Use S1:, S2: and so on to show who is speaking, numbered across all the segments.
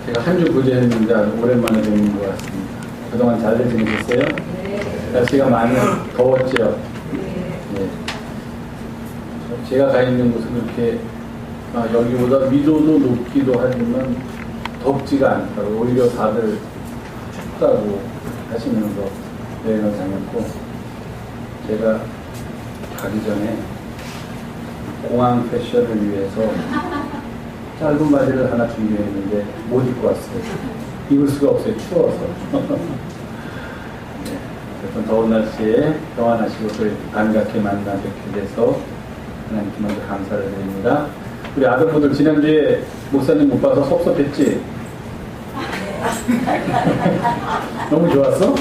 S1: 제가 한 주 고생했는데 아주 오랜만에 뵙는 것 같습니다. 그동안 잘들 지내셨어요? 네. 날씨가 많이 더웠죠? 네. 제가 가 있는 곳은 그렇게 여기보다 미도도 높기도 하지만 덥지가 않다고 오히려 다들 춥다고 하시면서 여행을 다녔고, 제가 가기 전에 공항 패션을 위해서 짧은 바지를 하나 준비했는데 못 입고 왔어요. 입을 수가 없어요. 추워서. 네. 그래서 더운 날씨에 평안하시고 또 이렇게 반갑게 만나 뵙게 돼서 하나님께 먼저 감사를 드립니다. 우리 아들분들 지난주에 목사님 못 봐서 섭섭했지? 너무 좋았어?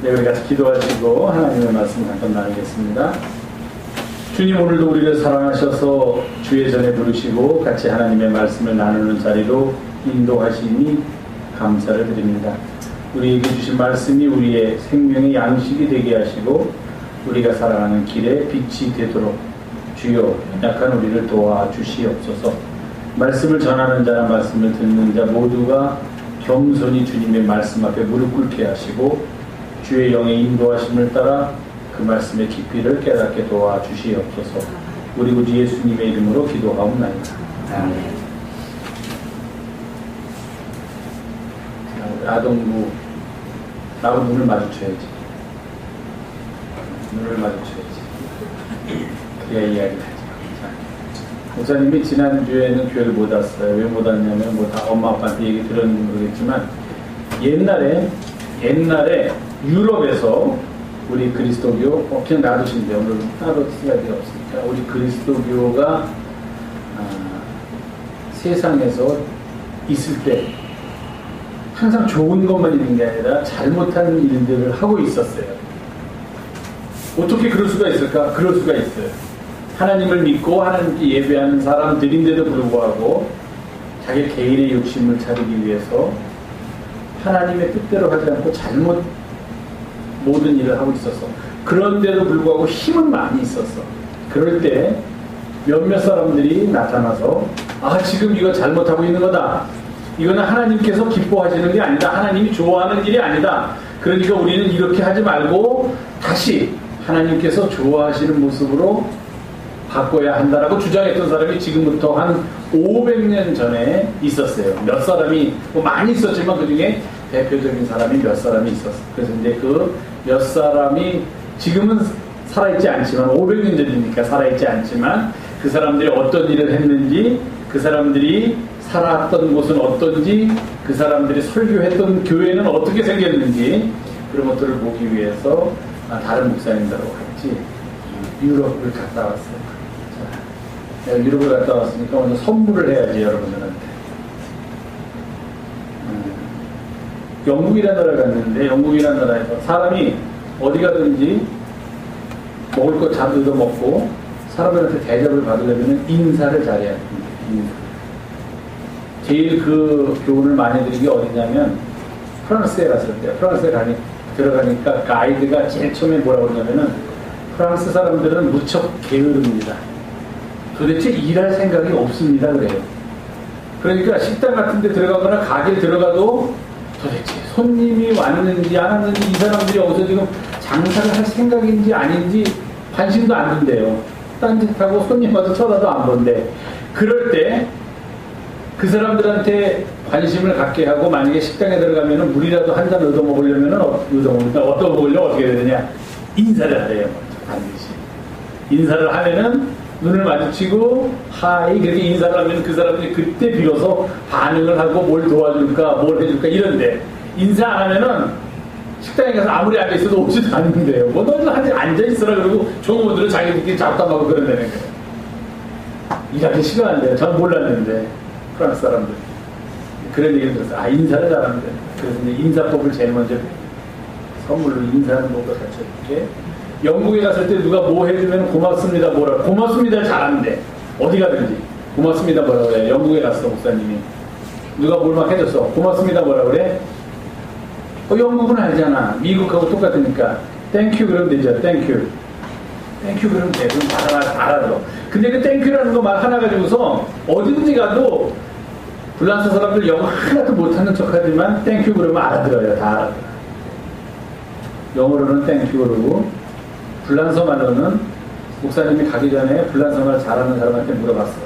S1: 네, 우리 같이 기도하시고 하나님의 말씀 잠깐 나누겠습니다. 주님, 오늘도 우리를 사랑하셔서 주의 전에 부르시고 같이 하나님의 말씀을 나누는 자리로 인도하시니 감사를 드립니다. 우리에게 주신 말씀이 우리의 생명의 양식이 되게 하시고 우리가 살아가는 길에 빛이 되도록 주여 약한 우리를 도와주시옵소서. 말씀을 전하는 자나 말씀을 듣는 자 모두가 겸손히 주님의 말씀 앞에 무릎 꿇게 하시고 주의 영의 인도하심을 따라 그 말씀의 깊이를 깨닫게 도와주시옵소서. 우리 구주 예수님의 이름으로 기도하옵나이다. 아멘. 아동부 나하고 눈을 마주쳐야지. 눈을 마주쳐야지. 그래야 이야기를 하죠. 목사님이 지난주에는 교회를 못 왔어요. 왜 못 왔냐면 뭐 다 엄마 아빠한테 얘기 들었는지 모르겠지만 옛날에 유럽에서 우리 그리스도교, 그냥 놔두시면 돼요. 오늘 따로 시간이 없으니까. 우리 그리스도교가 세상에서 있을 때 항상 좋은 것만 있는 게 아니라 잘못한 일들을 하고 있었어요. 어떻게 그럴 수가 있을까? 그럴 수가 있어요. 하나님을 믿고 하나님께 예배하는 사람들인데도 불구하고 자기 개인의 욕심을 차리기 위해서 하나님의 뜻대로 하지 않고 잘못 모든 일을 하고 있었어. 그런데도 불구하고 힘은 많이 있었어. 그럴 때 몇몇 사람들이 나타나서 지금 이거 잘못하고 있는 거다. 이거는 하나님께서 기뻐하시는 게 아니다. 하나님이 좋아하는 일이 아니다. 그러니까 우리는 이렇게 하지 말고 다시 하나님께서 좋아하시는 모습으로 바꿔야 한다라고 주장했던 사람이 지금부터 한 500년 전에 있었어요. 몇 사람이 많이 있었지만 그 중에 대표적인 사람이 몇 사람이 있었어요. 그래서 이제 그 몇 사람이 지금은 살아있지 않지만 500년 전이니까 살아있지 않지만 그 사람들이 어떤 일을 했는지, 그 사람들이 살았던 곳은 어떤지, 그 사람들이 설교했던 교회는 어떻게 생겼는지 그런 것들을 보기 위해서 다른 목사님들하고 같이 유럽을 갔다 왔어요. 자, 유럽을 갔다 왔으니까 오늘 선물을 해야지 여러분들한테. 영국이라는 나라를 갔는데 영국이라는 나라에서 사람이 어디 가든지 먹을 거 잘 얻어 먹고 사람들한테 대접을 받으려면 인사를 잘해야 됩니다. 인사. 제일 그 교훈을 많이 드린 게 어디냐면 프랑스에 갔을 때 프랑스에 들어가니까 가이드가 제일 처음에 뭐라고 그러냐면은 프랑스 사람들은 무척 게으릅니다. 도대체 일할 생각이 없습니다 그래요. 그러니까 식당 같은 데 들어가거나 가게에 들어가도 도대체 손님이 왔는지 안 왔는지 이 사람들이 어디서 지금 장사를 할 생각인지 아닌지 관심도 안 든대요. 딴짓하고 손님 와서 쳐다도 안 본대. 그럴 때 그 사람들한테 관심을 갖게 하고 만약에 식당에 들어가면은 물이라도 한 잔 얻어 먹으려면은 얻어 먹으려면 어떻게 되느냐? 인사를 하래요. 반드시. 인사를 하면은 눈을 마주치고 하이 그렇게 인사를 하면 그 사람들이 그때 비로소 반응을 하고 뭘 도와줄까 뭘 해줄까 이런데 인사 안 하면은 식당에 가서 아무리 앉아있어도 오지도 않는데요. 뭐 너희들 앉아있으라 그러고 종업원들은 자기들끼리 잡담하고 그런다는 거예요. 일하기 싫어한대요. 전 몰랐는데 프랑스 사람들 그런 얘기를 들었어요. 인사를 잘하는데 그래서 이제 인사법을 제일 먼저 선물로 인사하는 법을 가르쳐줄게. 영국에 갔을 때 누가 뭐 해주면 고맙습니다 뭐라 고맙습니다 잘하는데 어디 가든지 고맙습니다 뭐라 그래. 영국에 갔어 목사님이 누가 뭘 막 해줬어 고맙습니다 뭐라 그래. 영국은 알잖아. 미국하고 똑같으니까 땡큐 그러면 되죠. 땡큐 그러면 돼. 그럼 알아서. 근데 그 땡큐라는 거 말 하나 가지고서 어디든지 가도 불란서 사람들 영어 하나도 못하는 척하지만 땡큐 그러면 알아들어요. 다 알아들어요. 영어로는 땡큐 그러고 불란서 말로는 목사님이 가기 전에 불란서 말 잘하는 사람한테 물어봤어요.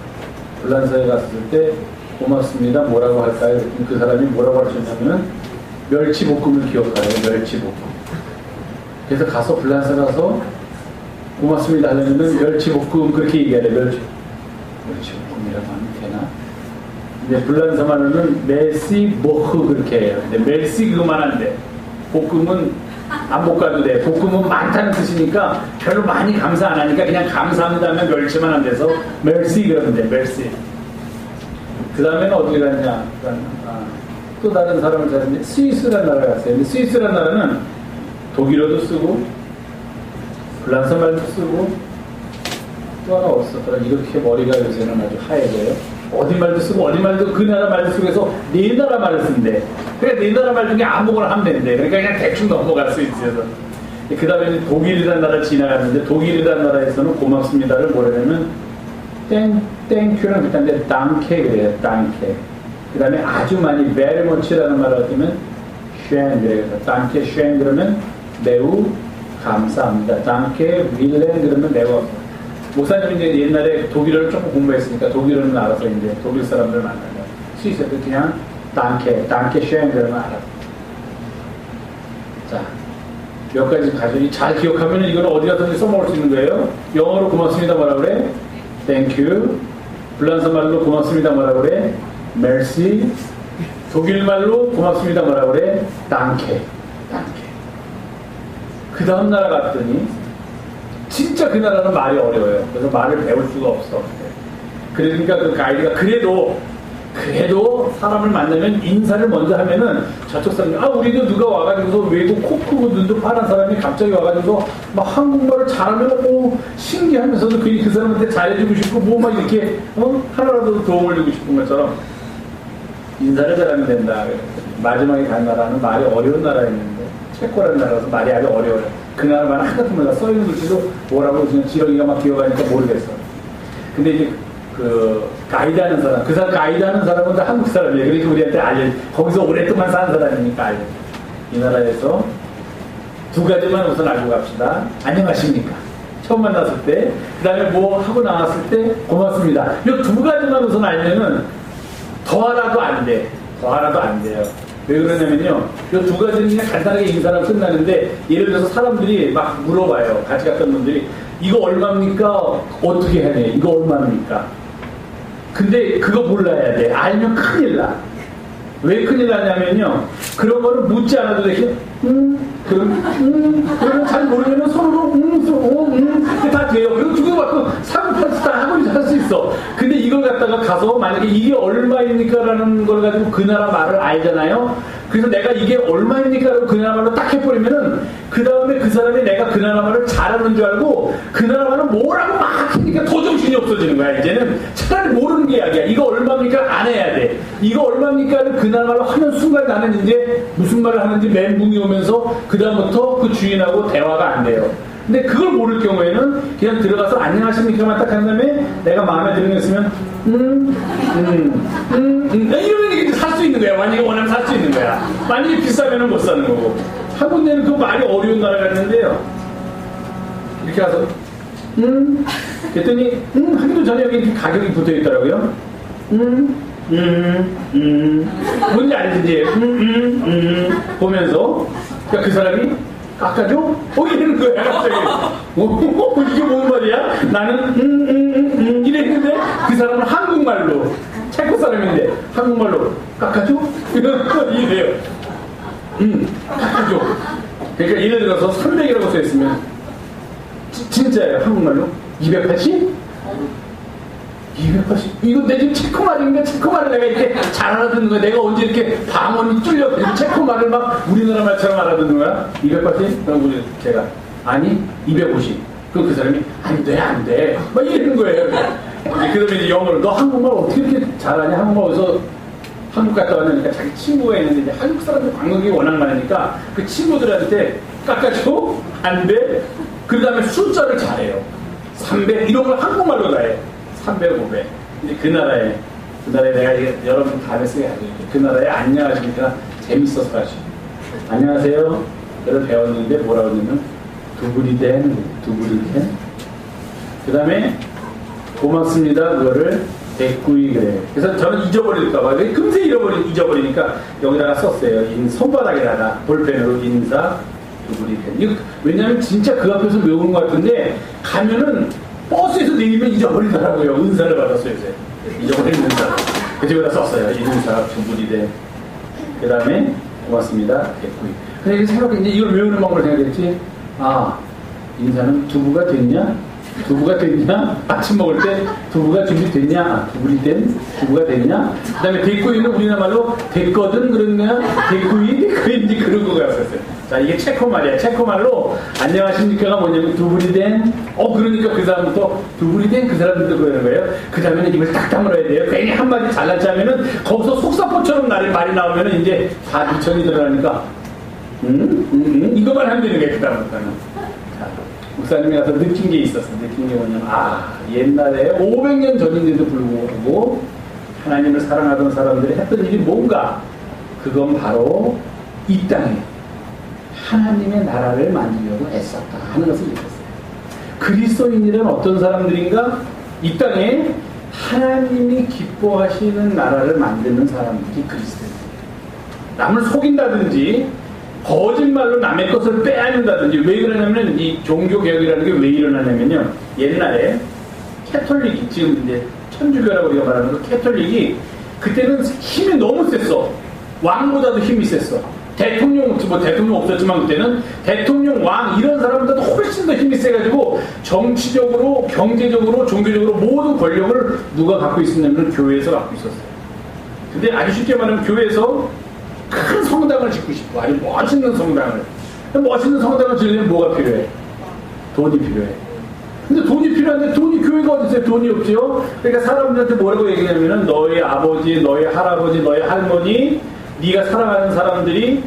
S1: 불란서에 갔을 때 고맙습니다. 뭐라고 할까요? 그 사람이 뭐라고 하셨냐면 멸치볶음을 기억하래요. 멸치볶음. 그래서 가서 불란서 가서 고맙습니다 하려면 멸치볶음 그렇게 얘기해야 돼요. 멸치볶음이라고 하면 되나? 근데 불란서 말로는 멜시 모흐 그렇게 해요. 근데 멜시 그거만 한데 볶음은 안 볶아도 돼. 볶음은 많다는 뜻이니까 별로 많이 감사 안 하니까 그냥 감사합니다 하면 멸치만 안 돼서 멜시 그러면 돼. 멜시. 그 다음에는 어디 갔냐? 또 다른 사람을 찾았는데 스위스라는 나라에 갔어요. 근데 스위스라는 나라는 독일어도 쓰고 불란서 말도 쓰고 또 하나 없었더라. 이렇게 머리가 요새는 아주 하얘져요. 어디 말도 쓰고 어디 말도 그 나라 말도 쓰고 해서 네 나라 말을 쓴대. 그러니까 네 나라 말 중에 아무거나 하면 된대. 그러니까 그냥 대충 넘어갈 수 있어서. 그 다음에 독일이라는 나라를 지나갔는데 독일이라는 나라에서는 고맙습니다를 뭐라냐면 땡큐랑 비슷한데 danke 그래요. danke. 그 다음에 아주 많이 very much라는 말을 하면 schön 그래요. danke schön 그러면 매우 감사합니다. danke vielen 그러면 매우 목사님이 이제 옛날에 독일어를 조금 공부했으니까 독일어는 알아서 이제 독일 사람들 만나요. 스위스에도 그냥 danke schön 그러면 알아. 자, 몇 가지 가정이 잘 기억하면 이거는 어디 가든지 써먹을 수 있는 거예요. 영어로 고맙습니다 뭐라 그래? Thank you. 불란서 말로 고맙습니다 뭐라 그래? Merci. 독일 말로 고맙습니다 뭐라 그래? Danke. 그 다음 나라 갔더니 진짜 그 나라는 말이 어려워요. 그래서 말을 배울 수가 없어. 그러니까 그 가이드가 그래도 사람을 만나면 인사를 먼저 하면은 저쪽 사람이 우리도 누가 와가지고서 외국 코 크고 눈도 파란 사람이 갑자기 와가지고 막 한국말을 잘하면 신기하면서도 그 사람한테 잘해주고 싶고 막 이렇게 하나라도 도움을 주고 싶은 것처럼 인사를 잘하면 된다. 마지막에 간 나라는 말이 어려운 나라였는데 체코라는 나라라서 말이 아주 어려워요. 그 나라 말 하나도 몰라. 써있는 글씨도 뭐라고 그냥 지렁이가 막 기어가니까 모르겠어. 근데 이제 그 가이드 하는 사람, 그 사람 가이드 하는 사람은 다 한국 사람이에요. 그러니까 우리한테 알려. 거기서 오랫동안 사는 사람이니까 알려. 이 나라에서 두 가지만 우선 알고 갑시다. 안녕하십니까? 처음 만났을 때, 그 다음에 뭐 하고 나왔을 때 고맙습니다. 이 두 가지만 우선 알면은 더하라도 안 돼. 더하라도 안 돼요. 왜 그러냐면요. 이 두 가지는 그냥 간단하게 인사하고 끝나는데 예를 들어서 사람들이 막 물어봐요. 같이 갔던 분들이 이거 얼마입니까? 어떻게 해야 돼? 이거 얼마입니까? 근데 그거 몰라야 돼. 알면 큰일 나. 왜 큰일 나냐면요. 그런 거를 묻지 않아도 되게 그러면 잘 모르면 서로 다 돼요. 그리고 두고 받고 사고 팔수 다 하고 할 수 있어. 근데 이걸 갖다가 가서 만약에 이게 얼마입니까? 라는 걸 가지고 그 나라 말을 알잖아요. 그래서 내가 이게 얼마입니까? 라고 그 나라 말로 딱 해버리면은 그 다음에 그 사람이 내가 그 나라 말을 잘하는 줄 알고 그 나라 말을 뭐라고 막 하니까 더 정신이 없어지는 거야. 이제는 차라리 모르는 게 약이야. 이거 얼마입니까? 안 해야 돼. 이거 얼마입니까?를 그 나라 말로 하는 순간 나는 이제 무슨 말을 하는지 멘붕이 오면서 그 다음부터 그 주인하고 대화가 안 돼요. 근데 그걸 모를 경우에는 그냥 들어가서 안녕하십니까만 딱 한 다음에 내가 마음에 드는 게 있으면 이러면 이게 살 수 있는 거야. 만약에 원하면 살 수 있는 거야. 만약에 비싸면은 못 사는 거고. 한 군데는 그 말이 어려운 나라 갔는데요. 이렇게 가서 그랬더니 하기도 전에 여기 이렇게 가격이 붙어 있더라고요. 뭔지 알지? 보면서 그러니까 그 사람이 깎아줘? 이러는 거야 갑자기. 이게 뭔 말이야? 나는 이랬는데 그 사람은 한국말로 체코 사람인데 한국말로 깎아줘? 이래요. 깎아줘. 그러니까 예를 들어서 300이라고 써있으면 진짜예요. 한국말로 280? 280? 이거 내 지금 체코 말인데 체코 말을 내가 이렇게 잘 알아듣는 거야. 내가 언제 이렇게 방언이 뚫려 체코 말을 막 우리나라 말처럼 알아듣는 거야? 280? 그럼 제가 아니 250. 그럼 그 사람이 안 돼. 막 이러는 거예요. 그러면 이제 영어로 너 한국말 어떻게 이렇게 잘하냐? 한국말 어디서 한국 갔다 왔냐니까 자기 친구가 있는데 이제 한국 사람들 관광객이 워낙 많으니까 그 친구들한테 깎아줘? 안 돼? 그 다음에 숫자를 잘해요. 300 이런 걸 한국말로 다 해. 300, 500. 이제 그 나라에 그 나라에 내가 여러분 다음에 쓰게 가지고 그 나라에 안녕하십니까 재밌어서 가시고 안녕하세요 그걸 배웠는데 뭐라고 하냐면 두부리된 그 다음에 고맙습니다 그거를 대꾸이 그래요. 그래서 저는 잊어버릴까봐 금세 잊어버리니까 여기다가 썼어요. 손바닥에다가 볼펜으로 인사 두부리된. 왜냐면 진짜 그 앞에서 외우는 것 같은데 가면은 버스에서 내리면 잊어버리더라고요. 은사를 받았어요. 이제 잊어버리는 은사. 그래서 여기다 썼어요. 인사 두부리된. 그 다음에 고맙습니다 대꾸이. 근데 이게 생각해 이제 이걸 외우는 방법을 생각했지. 아 인사는 두부가 됐냐? 아침 먹을 때 두부가 준비됐냐? 두부가 됐냐? 그 다음에 대꾸이는 우리나라 말로 됐거든 그랬냐? 대꾸이인지 그런 거 같았어요. 자, 이게 체코 말이야. 체코 말로 안녕하십니까가 뭐냐면 두부리된 그러니까 그 사람부터 두부리된 그 사람들도 그러는 거예요. 그 다음에는 입을 딱 다물어야 돼요. 괜히 한마디 잘랐지 하면은 거기서 속사포처럼 말이 나오면은 이제 다 미천이 들어가니까 이거만 하면 되는 거예요. 그 다음부터는. 목사님이 가서 느낀 게 있었어. 느낀 게 뭐냐면 옛날에 500년 전인데도 불구하고 하나님을 사랑하던 사람들이 했던 일이 뭔가 그건 바로 이 땅에 하나님의 나라를 만들려고 애썼다 하는 것을 얘기했어요. 그리스도인이란 어떤 사람들인가? 이 땅에 하나님이 기뻐하시는 나라를 만드는 사람들이 그리스도인이에요. 남을 속인다든지 거짓말로 남의 것을 빼앗는다든지. 왜 그러냐면 이 종교개혁이라는 게 왜 일어나냐면요, 옛날에 캐톨릭이 지금 이제 천주교라고 우리가 말하는 거 캐톨릭이 그때는 힘이 너무 셌어. 왕보다도 힘이 셌어. 대통령 없었지만 그때는 대통령, 왕 이런 사람보다도 훨씬 더 힘이 세가지고 정치적으로 경제적으로 종교적으로 모든 권력을 누가 갖고 있었냐면 교회에서 갖고 있었어요. 근데 아주 쉽게 말하면 교회에서 큰 성당을 짓고 싶어. 아주 멋있는 성당을. 멋있는 성당을 지으려면 뭐가 필요해? 돈이 필요해. 근데 돈이 필요한데 교회가 어디 있어요? 돈이 없죠? 그러니까 사람들한테 뭐라고 얘기하냐면은 너희 아버지, 너희 할아버지, 너희 할머니, 네가 사랑하는 사람들이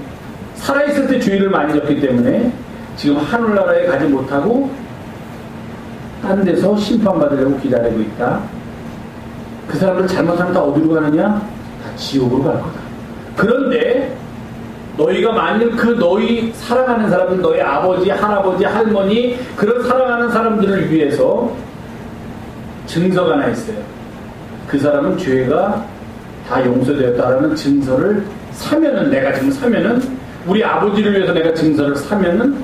S1: 살아있을 때 죄를 많이 졌기 때문에 지금 하늘나라에 가지 못하고 딴 데서 심판받으려고 기다리고 있다. 그 사람들 잘못하면 다 어디로 가느냐? 다 지옥으로 갈 거다. 그런데 너희가 만일 너희 사랑하는 사람들, 너희 아버지, 할아버지, 할머니 그런 사랑하는 사람들을 위해서 증서가 하나 있어요. 그 사람은 죄가 다 용서되었다라는 증서를 사면은, 내가 지금 사면은, 우리 아버지를 위해서 내가 증서를 사면은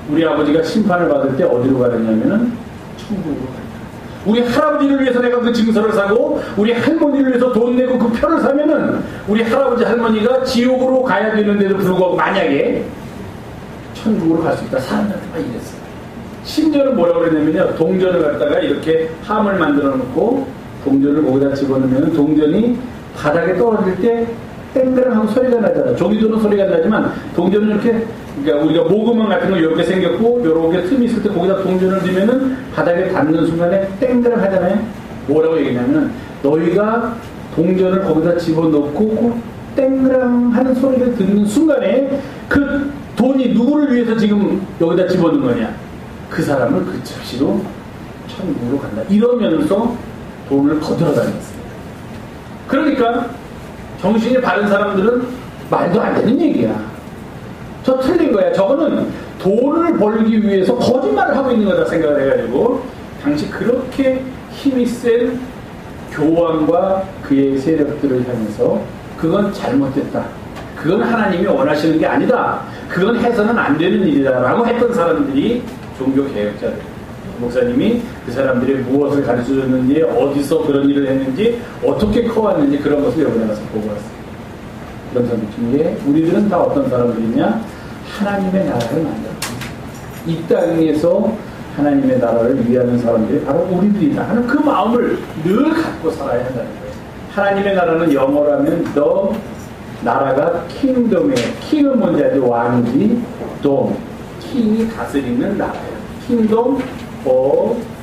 S1: 우리 아버지가 심판을 받을 때 어디로 가느냐면은 천국으로 가요. 우리 할아버지를 위해서 내가 그 증서를 사고 우리 할머니를 위해서 돈 내고 그 표를 사면은 우리 할아버지 할머니가 지옥으로 가야 되는데도 불구하고 만약에 천국으로 갈 수 있다. 사람들한테 막 이랬어요. 심지어는 뭐라고 그랬냐면요, 동전을 갖다가 이렇게 함을 만들어 놓고 동전을 거기다 집어넣으면 동전이 바닥에 떨어질 때 땡그랑 하고 소리가 나잖아. 종이도는 소리가 안 나지만 동전은 이렇게, 그러니까 우리가 모금망 같은 거 이렇게 생겼고 요렇게 틈이 있을 때 거기다 동전을 넣으면은 바닥에 닿는 순간에 땡그랑 하잖아요. 뭐라고 얘기냐면은 너희가 동전을 거기다 집어넣고 땡그랑 하는 소리를 듣는 순간에 그 돈이 누구를 위해서 지금 여기다 집어넣은 거냐? 그 사람을 그 즉시로 천국으로 간다. 이러면서 돈을 거들어 다녔어요. 그러니까 정신이 바른 사람들은 말도 안 되는 얘기야. 저 틀린 거야. 저거는 돈을 벌기 위해서 거짓말을 하고 있는 거다 생각을 해가지고 당시 그렇게 힘이 센 교황과 그의 세력들을 향해서 그건 잘못됐다. 그건 하나님이 원하시는 게 아니다. 그건 해서는 안 되는 일이다 라고 했던 사람들이 종교개혁자들. 목사님이 그 사람들이 무엇을 가르쳐줬는지, 어디서 그런 일을 했는지, 어떻게 커왔는지 그런 것을 여러분에 가서 보고 왔어요. 그런 사람 중에 우리들은 다 어떤 사람들이냐? 하나님의 나라를 만들어. 이 땅에서 하나님의 나라를 위하는 사람들이 바로 우리들이다 하는 그 마음을 늘 갖고 살아야 한다는 거예요. 하나님의 나라는 영어로 하면 the 나라가 킹덤이에요. 킹은 뭔지 알죠? 왕이지. 돔. 킹이 다스리는 나라예요. 킹덤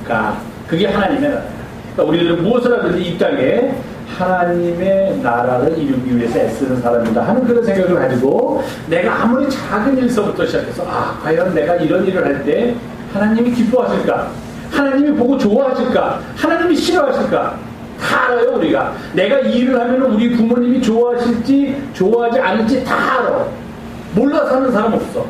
S1: 가 그게 하나님의 나라예요. 그러니까 우리들은 무엇을 하든지 이 땅에 하나님의 나라를 이루기 위해서 애쓰는 사람이다 하는 그런 생각을 가지고 내가 아무리 작은 일서부터 시작해서 과연 내가 이런 일을 할 때 하나님이 기뻐하실까? 하나님이 보고 좋아하실까? 하나님이 싫어하실까? 다 알아요. 우리가 내가 이 일을 하면 우리 부모님이 좋아하실지 좋아하지 않을지 다 알아. 몰라서 하는 사람 없어.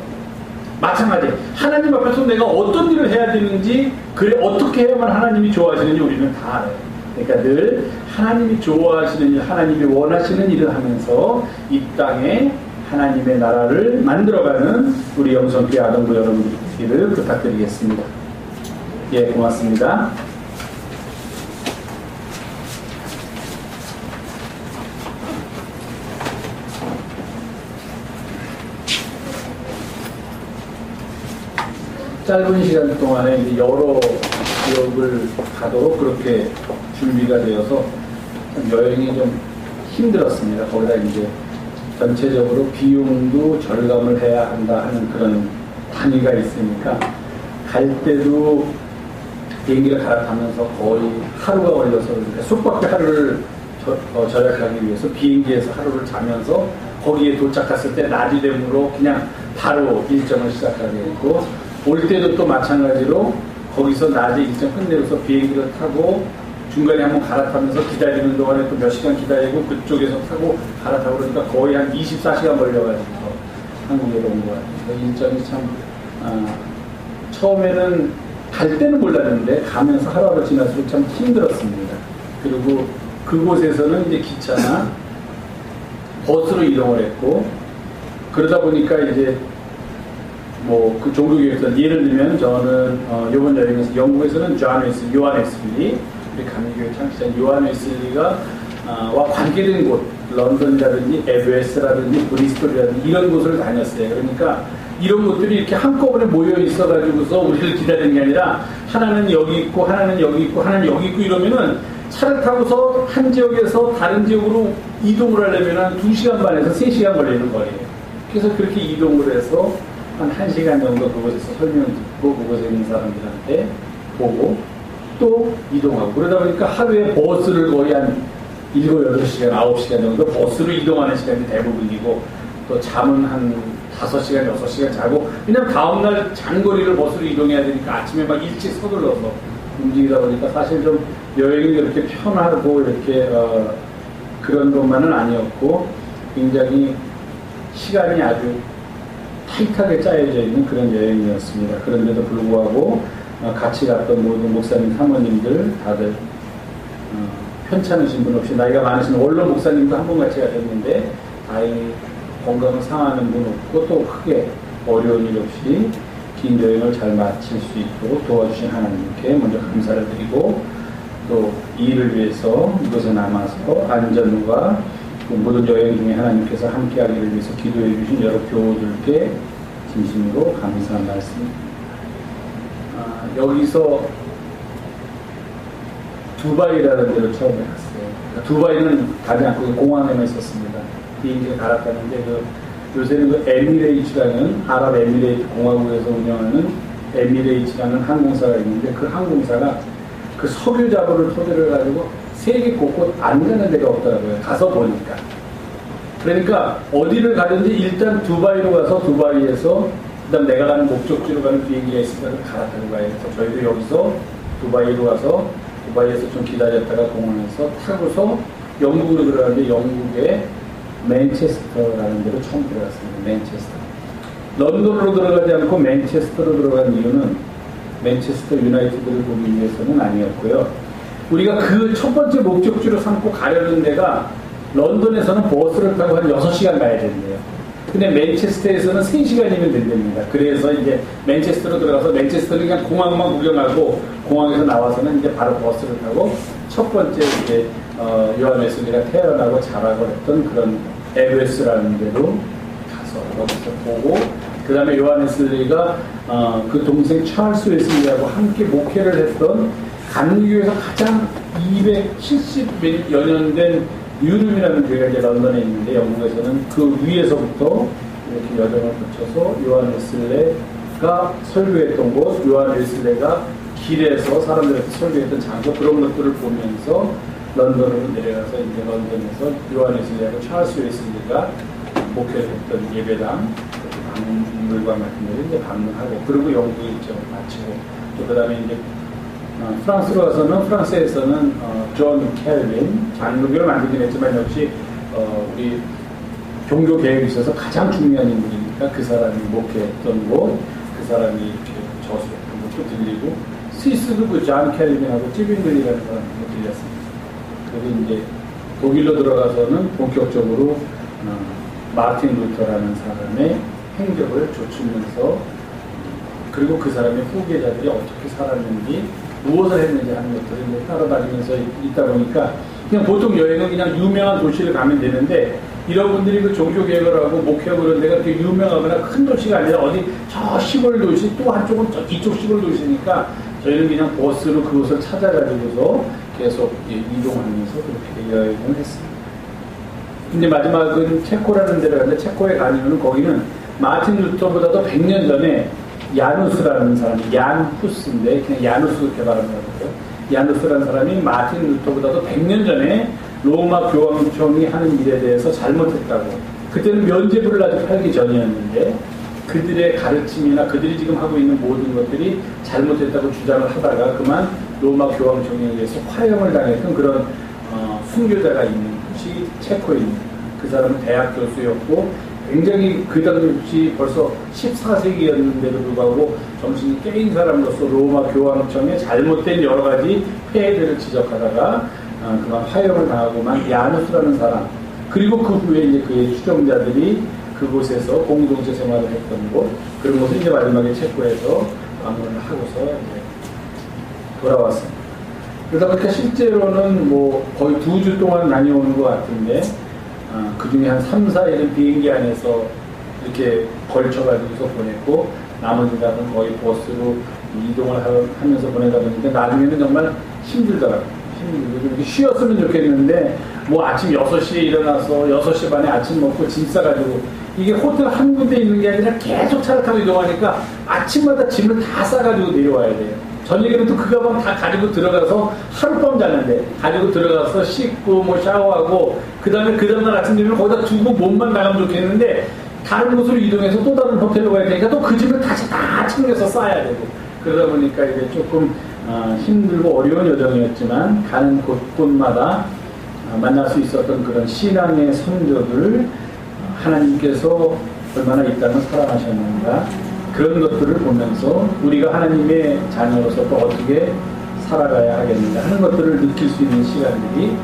S1: 마찬가지 하나님 앞에서 내가 어떤 일을 해야 되는지, 그래 어떻게 해야만 하나님이 좋아하시는지 우리는 다 알아요. 그러니까 늘 하나님이 좋아하시는 일, 하나님이 원하시는 일을 하면서 이 땅에 하나님의 나라를 만들어가는 우리 영성교회 아동부 여러분들이 되기를 부탁드리겠습니다. 예, 고맙습니다. 짧은 시간 동안에 이제 여러 지역을 가도록 그렇게 준비가 되어서 여행이 좀 힘들었습니다. 거기다 이제 전체적으로 비용도 절감을 해야 한다 하는 그런 단위가 있으니까 갈 때도 비행기를 갈아타면서 거의 하루가 걸려서 숙박비 하루를 절약하기 위해서 비행기에서 하루를 자면서 거기에 도착했을 때 낮이 되므로 그냥 바로 일정을 시작하게 됐고, 올 때도 또 마찬가지로 거기서 낮에 일정 끝내고서 비행기를 타고 중간에 한번 갈아타면서 기다리는 동안에 또 몇 시간 기다리고 그쪽에서 타고 갈아타고 그러니까 거의 한 24시간 걸려가지고 한국에 온 것 같아요. 일정이 참 처음에는 갈 때는 몰랐는데 가면서 하루하루 지날수록 참 힘들었습니다. 그리고 그곳에서는 이제 기차나 버스로 이동을 했고, 그러다 보니까 이제 뭐 그 종교교육에서 예를 들면 저는 이번 여행에서 영국에서는 요한 웨슬리, 우리 감리교회 창시자인 요한 웨슬리가 와 관계된 곳, 런던이라든지 에베스라든지 브리스톨이라든지 이런 곳을 다녔어요. 그러니까 이런 곳들이 이렇게 한꺼번에 모여 있어가지고서 우리를 기다리는 게 아니라 하나는 여기 있고 하나는 여기 있고 하나는 여기 있고 이러면은 차를 타고서 한 지역에서 다른 지역으로 이동을 하려면 한 2시간 반에서 3시간 걸리는 거예요. 그래서 그렇게 이동을 해서 한 1시간 정도 그곳에서 설명 듣고 그곳에 있는 사람들한테 보고 또 이동하고, 그러다 보니까 하루에 버스를 거의 한 7, 8시간, 9시간 정도 버스로 이동하는 시간이 대부분이고, 또 잠은 한 5시간, 6시간 자고, 왜냐면 다음날 장거리를 버스로 이동해야 되니까 아침에 막 일찍 서둘러서 움직이다 보니까 사실 좀 여행이 그렇게 편하고 이렇게 그런 것만은 아니었고, 굉장히 시간이 아주 타이트하게 짜여져 있는 그런 여행이었습니다. 그런데도 불구하고 같이 갔던 모든 목사님, 사모님들 다들 편찮으신 분 없이, 나이가 많으신 원로 목사님도 한 번 같이 가셨는데 다행히 건강을 상하는 분 없고 또 크게 어려운 일 없이 긴 여행을 잘 마칠 수 있도록 도와주신 하나님께 먼저 감사를 드리고, 또 이 일을 위해서 이곳에 남아서 안전과 그 모든 여행 중에 하나님께서 함께하기를 위해서 기도해 주신 여러 교우들께 진심으로 감사한 말씀. 여기서 두바이라는 데를 처음에 갔어요. 두바이는 가지 않고 공항에만 있었습니다. 비행기가 갈아타는데 요새는 그 에미레이츠라는 아랍에미레이트 공화국에서 운영하는 에미레이츠라는 항공사가 있는데, 그 항공사가 그 석유 자본을 토대로 해가지고 세계 곳곳 안 가는 데가 없더라고요. 가서 보니까. 그러니까 어디를 가든지 일단 두바이로 가서 두바이에서 그다음 내가 가는 목적지로 가는 비행기가 있으니까 갈아타고 가야 돼서 저희도 여기서 두바이로 가서 두바이에서 좀 기다렸다가 공항에서 타고서 영국으로 들어가는데 영국의 맨체스터라는 데로 처음 들어갔습니다. 맨체스터. 런던으로 들어가지 않고 맨체스터로 들어간 이유는 맨체스터 유나이티드를 보기 위해서는 아니었고요. 우리가 그 첫 번째 목적지로 삼고 가려는 데가 런던에서는 버스를 타고 한 6시간 가야 된대요. 근데 맨체스터에서는 3시간이면 된답니다. 그래서 이제 맨체스터로 들어가서 맨체스터는 그냥 공항만 구경하고 공항에서 나와서는 이제 바로 버스를 타고 첫 번째 이제 요한 웨슬리가 태어나고 자라고 했던 그런 에베스라는 데로 가서 거기서 보고, 그 다음에 요한 웨슬리가 그 동생 찰스 웨슬리하고 함께 목회를 했던 감리교에서 가장 270여 년 된 유름이라는 교회가 이제 런던에 있는데, 영국에서는 그 위에서부터 이렇게 여정을 거쳐서 요한 웨슬레가 설교했던 곳, 요한 웨슬레가 길에서 사람들한테 설교했던 장소, 그런 것들을 보면서 런던으로 내려가서 이제 런던에서 요한 웨슬레하고 찰스 웨슬레가 목회했던 예배당, 박물관 같은 데를 이제 방문하고, 그리고 영국 일정을 마치고, 또 그 다음에 이제 프랑스로 가서는 프랑스에서는 존 켈빈 장로교를 만들긴 했지만 역시 우리 종교 개혁에 있어서 가장 중요한 인물이니까 그 사람이 목회했던 곳, 그 사람이 이렇게 저수했던 것도 들리고 스위스도 그 존 켈빈하고 찌빙글이라는 사람도 들렸습니다. 그리고 이제 독일로 들어가서는 본격적으로 마틴 루터라는 사람의 행적을 좇으면서 그리고 그 사람의 후계자들이 어떻게 살았는지 무엇을 했는지 하는 것들을 이제 따라다니면서 있다 보니까 그냥 보통 여행은 그냥 유명한 도시를 가면 되는데 이런 분들이 그 종교개혁을 하고 목회하고 그런 데가 그렇게 유명하거나 큰 도시가 아니라 어디 저 시골 도시 또 한쪽은 이쪽 시골 도시니까 저희는 그냥 버스로 그곳을 찾아가지고서 계속 이동하면서 그렇게 여행을 했습니다. 근데 마지막은 체코라는 데를 갔는데 체코에 가면 거기는 마틴 루터보다도 100년 전에 야누스라는 사람이 얀후스인데 그냥 야누스 그렇게 발음하는 거예요. 야누스라는 사람이 마틴 루터보다도 100년 전에 로마 교황청이 하는 일에 대해서 잘못했다고. 그때는 면죄부를 아직 팔기 전이었는데 그들의 가르침이나 그들이 지금 하고 있는 모든 것들이 잘못했다고 주장을 하다가 그만 로마 교황청에 의해서 화형을 당했던 그런 순교자가 있는 곳이 체코입니다. 그 사람은 대학 교수였고 굉장히 그 당시 벌써 14세기였는데도 불구하고 정신이 깨인 사람으로서 로마 교황청의 잘못된 여러 가지 폐해들을 지적하다가 그만 화형을 당하고만 야누스라는 사람 그리고 그 후에 이제 그의 추종자들이 그곳에서 공동체 생활을 했던 곳 그런 곳을 이제 마지막에 체코에서 방문을 하고서 이제 돌아왔습니다. 그러다 보니까 실제로는 뭐 거의 2주 동안 다녀오는 것 같은데 그 중에 한 3, 4일은 비행기 안에서 이렇게 걸쳐가지고서 보냈고 나머지 날은 거의 버스로 이동을 하면서 보내다 보니까 나중에는 정말 힘들더라고요. 힘들고 좀 쉬었으면 좋겠는데 뭐 아침 6시에 일어나서 6시 반에 아침 먹고 짐 싸가지고 이게 호텔 한 군데 있는 게 아니라 계속 차를 타고 이동하니까 아침마다 짐을 다 싸가지고 내려와야 돼요. 저녁에는 또 그 가방 다 가지고 들어가서 하룻밤 자는데 가지고 들어가서 씻고 뭐 샤워하고 그 다음에 그 다음날 아침 되면 거기다 두고 몸만 나가면 좋겠는데 다른 곳으로 이동해서 또 다른 호텔로 가야 되니까 또 그 집을 다시 다 챙겨서 싸야 되고 그러다 보니까 이게 조금 힘들고 어려운 여정이었지만 가는 곳곳마다 만날 수 있었던 그런 신앙의 선조들 하나님께서 얼마나 이 땅을 사랑하셨는가 그런 것들을 보면서 우리가 하나님의 자녀로서 또 어떻게 살아가야 하겠는가 하는 것들을 느낄 수 있는 시간들이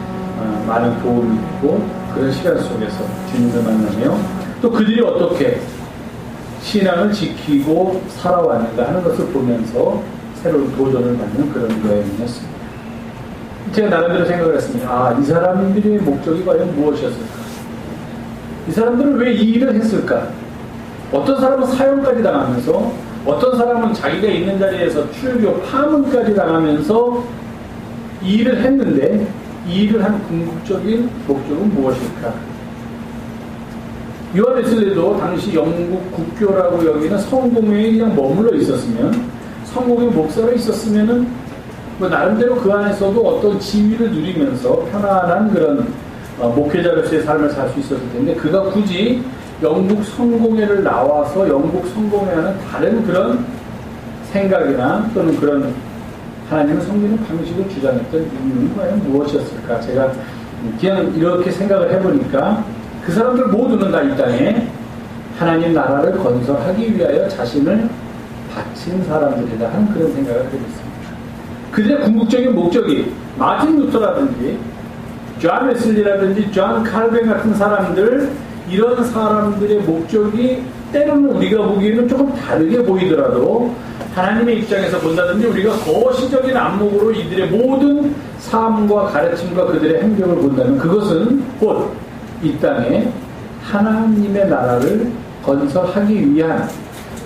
S1: 많은 도움이 되고 그런 시간 속에서 주님을 만나며 또 그들이 어떻게 신앙을 지키고 살아왔는가 하는 것을 보면서 새로운 도전을 받는 그런 여행이었습니다. 제가 나름대로 생각을 했습니다. 이 사람들의 목적이 과연 무엇이었을까? 이 사람들은 왜 이 일을 했을까? 어떤 사람은 사형까지 당하면서 어떤 사람은 자기가 있는 자리에서 출교 파문까지 당하면서 이 일을 했는데 이 일을 한 궁극적인 목적은 무엇일까? 요한 웨슬리도 당시 영국 국교라고 여기는 성공회에 그냥 머물러 있었으면 성공회 목사로 있었으면은 뭐 나름대로 그 안에서도 어떤 지위를 누리면서 편안한 그런 목회자로서의 삶을 살 수 있었을 텐데 그가 굳이 영국 성공회를 나와서 영국 성공회와는 다른 그런 생각이나 또는 그런 하나님을 섬기는 방식을 주장했던 이유는 과연 무엇이었을까? 제가 그냥 이렇게 생각을 해보니까 그 사람들 모두는 다 이 땅에 하나님 나라를 건설하기 위하여 자신을 바친 사람들이다 하는 그런 생각을 하고 있습니다. 그들의 궁극적인 목적이 마틴 루터라든지 존 웨슬리라든지 존 칼빈 같은 사람들 이런 사람들의 목적이 때로는 우리가 보기에는 조금 다르게 보이더라도 하나님의 입장에서 본다든지 우리가 거시적인 안목으로 이들의 모든 삶과 가르침과 그들의 행동을 본다면 그것은 곧 이 땅에 하나님의 나라를 건설하기 위한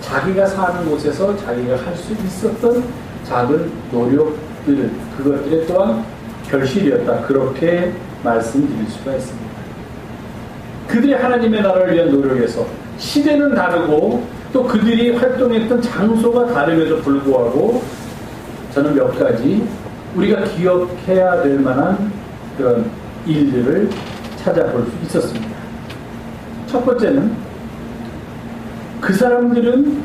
S1: 자기가 사는 곳에서 자기가 할 수 있었던 작은 노력들 그것들의 또한 결실이었다. 그렇게 말씀드릴 수가 있습니다. 그들이 하나님의 나라를 위한 노력에서 시대는 다르고 또 그들이 활동했던 장소가 다름에도 불구하고 저는 몇 가지 우리가 기억해야 될 만한 그런 일들을 찾아볼 수 있었습니다. 첫 번째는 그 사람들은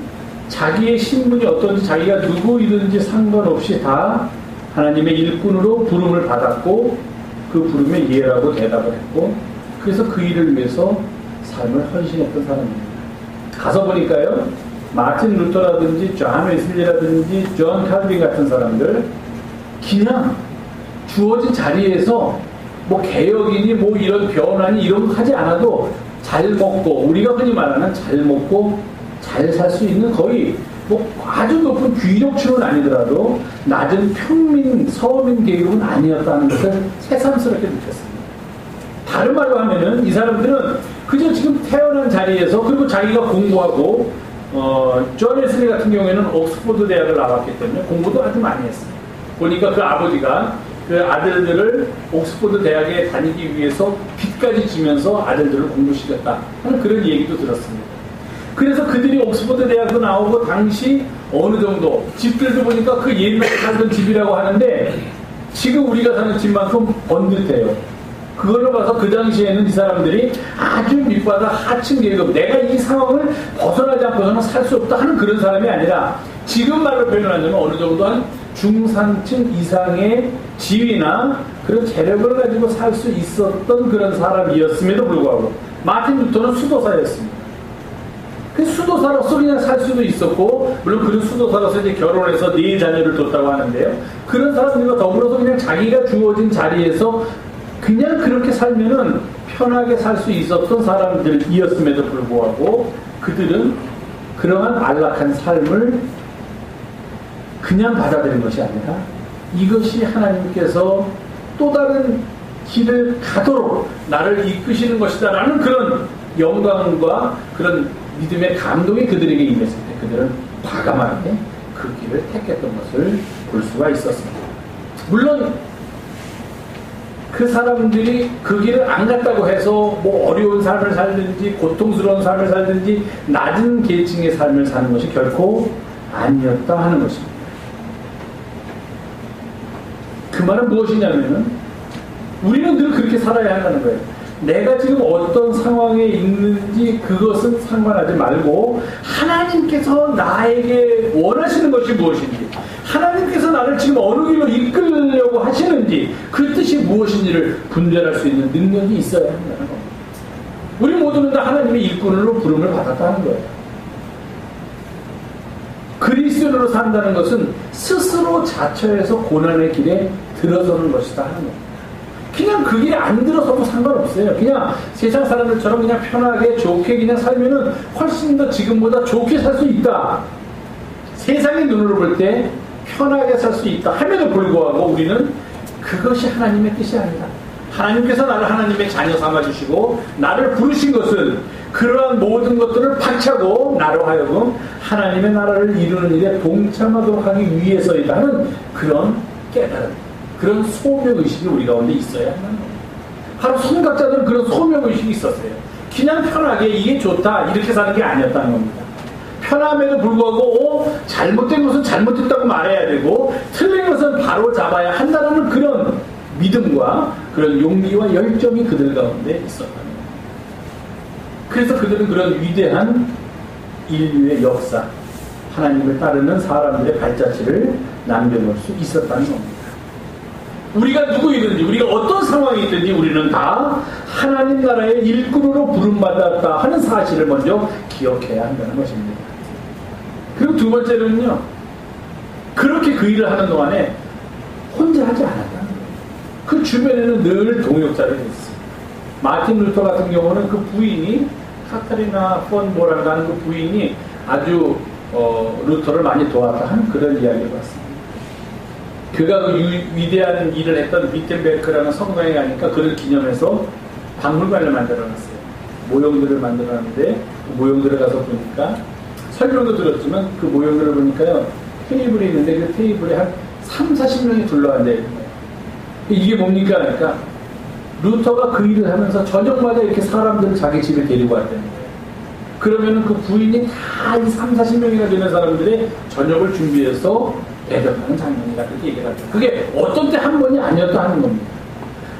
S1: 자기의 신분이 어떤지 자기가 누구이든지 상관없이 다 하나님의 일꾼으로 부름을 받았고 그 부름에 예라고 대답을 했고 그래서 그 일을 위해서 삶을 헌신했던 사람입니다. 가서 보니까요, 마틴 루터라든지 존 웨슬리라든지 존 칼빈 같은 사람들 그냥 주어진 자리에서 뭐 개혁이니 뭐 이런 변화니 이런 거 하지 않아도 잘 먹고, 우리가 흔히 말하는 잘 먹고 잘 살 수 있는 거의 뭐 아주 높은 귀족층은 아니더라도 낮은 평민 서민 계급은 아니었다는 것을 새삼스럽게 느꼈습니다. 다른 말로 하면은 이 사람들은 그저 지금 태어난 자리에서, 그리고 자기가 공부하고 존 웨슬리 같은 경우에는 옥스퍼드 대학을 나왔기 때문에 공부도 아주 많이 했어요. 보니까 그 아버지가 그 아들들을 옥스퍼드 대학에 다니기 위해서 빚까지 지면서 아들들을 공부시켰다 하는 그런 얘기도 들었습니다. 그래서 그들이 옥스퍼드 대학도 나오고 당시 어느 정도 집들도 보니까 그 옛날에 살던 집이라고 하는데 지금 우리가 사는 집만큼 번듯해요. 그걸로 봐서 그 당시에는 이 사람들이 아주 밑바닥 하층 계급, 내가 이 상황을 벗어나지 않고서는 살 수 없다 하는 그런 사람이 아니라 지금 말로 표현하자면 어느 정도 한 중산층 이상의 지위나 그런 재력을 가지고 살 수 있었던 그런 사람이었음에도 불구하고 마틴 루터는 수도사였습니다. 그 수도사로서 그냥 살 수도 있었고, 물론 그런 수도사로서 이제 결혼해서 4자녀를 뒀다고 하는데요. 그런 사람들과 더불어서 그냥 자기가 주어진 자리에서 그냥 그렇게 살면은 편하게 살 수 있었던 사람들이었음에도 불구하고 그들은 그러한 안락한 삶을 그냥 받아들인 것이 아니라 이것이 하나님께서 또 다른 길을 가도록 나를 이끄시는 것이다 라는 그런 영광과 그런 믿음의 감동이 그들에게 임했을 때 그들은 과감하게 그 길을 택했던 것을 볼 수가 있었습니다. 물론 그 사람들이 그 길을 안 갔다고 해서 뭐 어려운 삶을 살든지 고통스러운 삶을 살든지 낮은 계층의 삶을 사는 것이 결코 아니었다 하는 것입니다. 그 말은 무엇이냐면은 우리는 늘 그렇게 살아야 한다는 거예요. 내가 지금 어떤 상황에 있는지 그것은 상관하지 말고 하나님께서 나에게 원하시는 것이 무엇인지, 하나님께서 나를 지금 어느 길로 이끌려고 하시는지 그 뜻이 무엇인지를 분별할 수 있는 능력이 있어야 한다는 겁니다. 우리 모두는 다 하나님의 일꾼으로 부름을 받았다는 거예요. 그리스도인으로 산다는 것은 스스로 자처해서 고난의 길에 들어서는 것이다 하는 겁니다. 그냥 그 길에 안 들어서도 상관없어요. 그냥 세상 사람들처럼 그냥 편하게 좋게 그냥 살면은 훨씬 더 지금보다 좋게 살 수 있다. 세상의 눈으로 볼 때 편하게 살 수 있다 함에도 불구하고 우리는 그것이 하나님의 뜻이 아니다. 하나님께서 나를 하나님의 자녀 삼아주시고 나를 부르신 것은 그러한 모든 것들을 박차고 나로 하여금 하나님의 나라를 이루는 일에 동참하도록 하기 위해서이다 하는 그런 깨달음, 그런 소명의식이 우리 가운데 있어야 한다는 겁니다. 바로 선각자들은 그런 소명의식이 있었어요. 그냥 편하게 이게 좋다 이렇게 사는 게 아니었다는 겁니다. 편함에도 불구하고 잘못된 것은 잘못됐다고 말해야 되고 틀린 것은 바로 잡아야 한다는 그런 믿음과 그런 용기와 열정이 그들 가운데 있었다는 겁니다. 그래서 그들은 그런 위대한 인류의 역사, 하나님을 따르는 사람들의 발자취를 남겨놓을 수 있었다는 겁니다. 우리가 누구이든지 우리가 어떤 상황이 있든지 우리는 다 하나님 나라의 일꾼으로 부름받았다 하는 사실을 먼저 기억해야 한다는 것입니다. 그리고 두 번째로는요, 그렇게 그 일을 하는 동안에 혼자 하지 않았다는 거예요. 그 주변에는 늘 동역자를 했어요. 마틴 루터 같은 경우는 그 부인이 카타리나 폰 모란가 하는 그 부인이 아주 루터를 많이 도왔다 하는 그런 이야기를 봤습니다. 그가 그 위대한 일을 했던 위텐베르크라는 성당에 가니까 그를 기념해서 박물관을 만들어놨어요. 모형들을 만들어놨는데 그 모형들을 가서 보니까 설명도 들었지만 그 모형들을 보니까요, 테이블이 있는데 그 테이블에 한 30-40명이 둘러앉아 있는 거예요. 이게 뭡니까? 그러니까 루터가 그 일을 하면서 저녁마다 이렇게 사람들을 자기 집에 데리고 왔다는 거예요. 그러면은 그 부인이 다 이 30-40명이나 되는 사람들의 저녁을 준비해서 대접하는 장면이다. 그렇게 얘기를 하죠. 그게 어떤 때 한 번이 아니었다 하는 겁니다.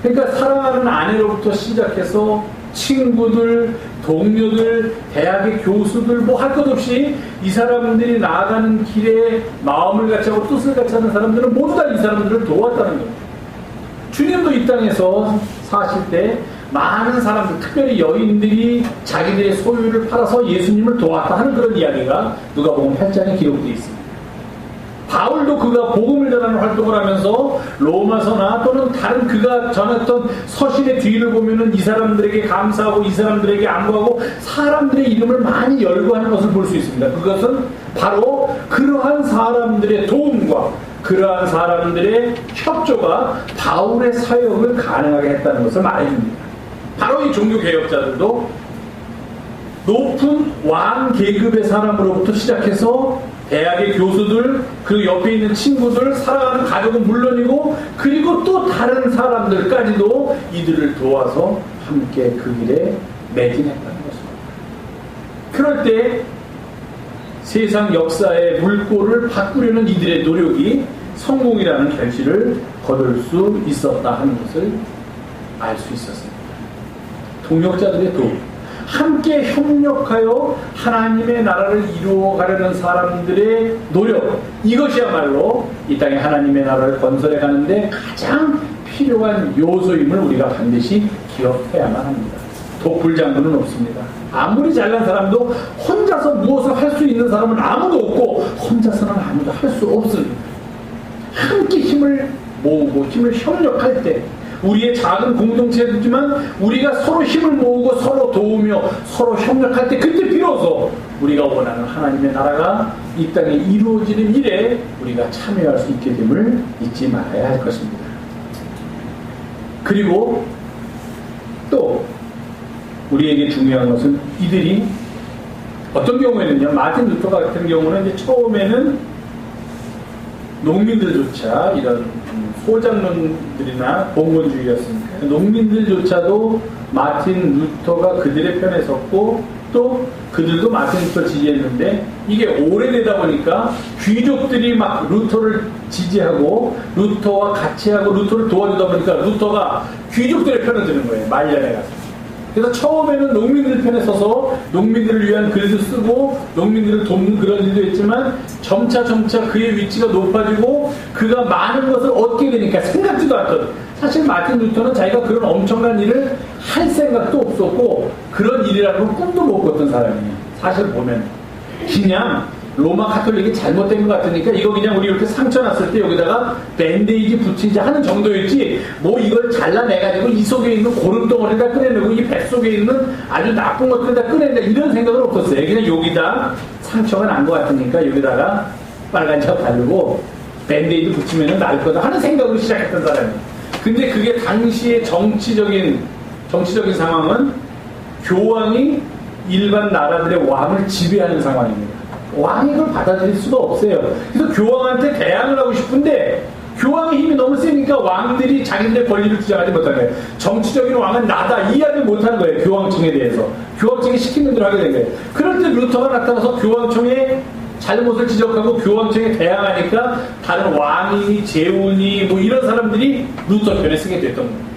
S1: 그러니까 사랑하는 아내로부터 시작해서 친구들, 동료들, 대학의 교수들 뭐 할 것 없이 이 사람들이 나아가는 길에 마음을 같이 하고 뜻을 같이 하는 사람들은 모두 다 이 사람들을 도왔다는 거예요. 주님도 이 땅에서 사실 때 많은 사람들, 특별히 여인들이 자기들의 소유를 팔아서 예수님을 도왔다 하는 그런 이야기가 누가복음 8장에 기록되어 있습니다. 바울도 그가 복음을 전하는 활동을 하면서 로마서나 또는 다른 그가 전했던 서신의 뒤를 보면은 이 사람들에게 감사하고 이 사람들에게 안부하고 사람들의 이름을 많이 열거하는 것을 볼 수 있습니다. 그것은 바로 그러한 사람들의 도움과 그러한 사람들의 협조가 바울의 사역을 가능하게 했다는 것을 말해줍니다. 바로 이 종교개혁자들도 높은 왕 계급의 사람으로부터 시작해서 대학의 교수들, 그 옆에 있는 친구들, 살아가는 가족은 물론이고 그리고 또 다른 사람들까지도 이들을 도와서 함께 그 길에 매진했다는 것입니다. 그럴 때 세상 역사의 물꼬를 바꾸려는 이들의 노력이 성공이라는 결실을 거둘 수 있었다 하는 것을 알 수 있었습니다. 동역자들의 도움, 함께 협력하여 하나님의 나라를 이루어가려는 사람들의 노력, 이것이야말로 이 땅에 하나님의 나라를 건설해 가는데 가장 필요한 요소임을 우리가 반드시 기억해야만 합니다. 독불장군은 없습니다. 아무리 잘난 사람도 혼자서 무엇을 할 수 있는 사람은 아무도 없고 혼자서는 아무도 할 수 없습니다. 함께 힘을 모으고 힘을 협력할 때 우리의 작은 공동체이지만 우리가 서로 힘을 모으고 서로 도우며 서로 협력할 때 그때 비로소 우리가 원하는 하나님의 나라가 이 땅에 이루어지는 일에 우리가 참여할 수 있게 됨을 잊지 말아야 할 것입니다. 그리고 또 우리에게 중요한 것은 이들이 어떤 경우에는요, 마틴 루터 같은 경우는 이제 처음에는 농민들조차 이런 소장론들이나 봉건주의였으니까 농민들조차도 마틴 루터가 그들의 편에 섰고 또 그들도 마틴 루터 지지했는데 이게 오래되다 보니까 귀족들이 막 루터를 지지하고 루터와 같이 하고 루터를 도와주다 보니까 루터가 귀족들의 편을 드는 거예요. 말년에 가서. 그래서 처음에는 농민들 편에 서서 농민들을 위한 글도 쓰고 농민들을 돕는 그런 일도 했지만 점차 그의 위치가 높아지고 그가 많은 것을 얻게 되니까 생각지도 않던, 사실 마틴 루터는 자기가 그런 엄청난 일을 할 생각도 없었고 그런 일이라는 걸 꿈도 못 꿨던 사람이에요. 사실 보면 그냥 로마 카톨릭이 잘못된 것 같으니까 이거 그냥 우리 이렇게 상처 났을 때 여기다가 밴데이지 붙이지 하는 정도였지 뭐 이걸 잘라내가지고 이 속에 있는 고름덩어리를 다 꺼내내고 이 뱃속에 있는 아주 나쁜 것들을 다 꺼내낸다 이런 생각은 없었어요. 그냥 여기다 상처가 난 것 같으니까 여기다가 빨간색 바르고 밴데이지 붙이면 나을 거다 하는 생각으로 시작했던 사람이에요. 근데 그게 당시의 정치적인 상황은 교황이 일반 나라들의 왕을 지배하는 상황입니다. 왕이 그걸 받아들일 수가 없어요. 그래서 교황한테 대항을 하고 싶은데 교황의 힘이 너무 세니까 왕들이 자기들의 권리를 주장하지 못하는 거예요. 정치적인 왕은 나다 이해하지 못하는 거예요. 교황청에 대해서. 교황청이 시키는 대로 하게 된 거예요. 그럴 때 루터가 나타나서 교황청의 잘못을 지적하고 교황청에 대항하니까 다른 왕이니 제후니 뭐 이런 사람들이 루터 편에 쓰게 됐던 거예요.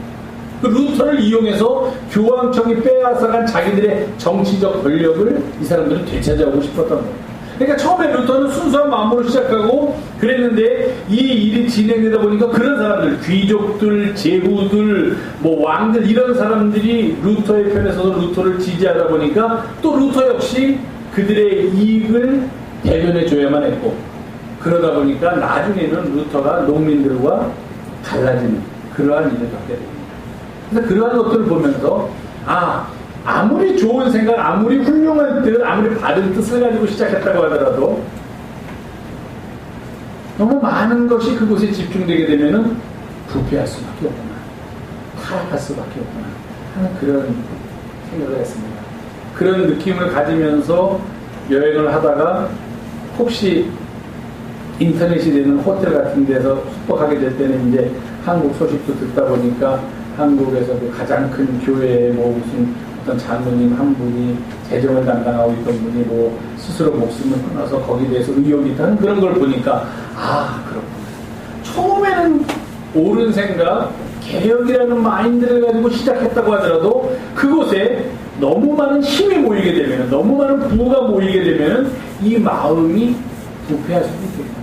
S1: 그 루터를 이용해서 교황청이 빼앗아간 자기들의 정치적 권력을 이 사람들은 되찾아오고 싶었던 거예요. 그러니까 처음에 루터는 순수한 마음으로 시작하고 그랬는데 이 일이 진행되다 보니까 그런 사람들, 귀족들, 제후들, 뭐 왕들 이런 사람들이 루터의 편에 서서 루터를 지지하다 보니까 또 루터 역시 그들의 이익을 대변해 줘야만 했고 그러다 보니까 나중에는 루터가 농민들과 갈라지는 그러한 일을 겪게 됩니다. 그래서 그러한 것들을 보면서 아무리 좋은 생각, 아무리 훌륭한 뜻, 아무리 받은 뜻을 가지고 시작했다고 하더라도 너무 많은 것이 그곳에 집중되게 되면은 부패할 수밖에 없구나, 타락할 수밖에 없구나 하는 그런 생각을 했습니다. 그런 느낌을 가지면서 여행을 하다가 혹시 인터넷이 되는 호텔 같은 데서 숙박하게 될 때는 이제 한국 소식도 듣다 보니까 한국에서 그 가장 큰 교회에 뭐 무슨 어떤 장로님 한 분이 재정을 담당하고 있던 분이 뭐 스스로 목숨을 끊어서 거기에 대해서 의혹이 있다는 그런 걸 보니까 그렇구나. 처음에는 옳은 생각, 개혁이라는 마인드를 가지고 시작했다고 하더라도 그곳에 너무 많은 힘이 모이게 되면, 너무 많은 부가 모이게 되면 이 마음이 부패할 수도 있겠다.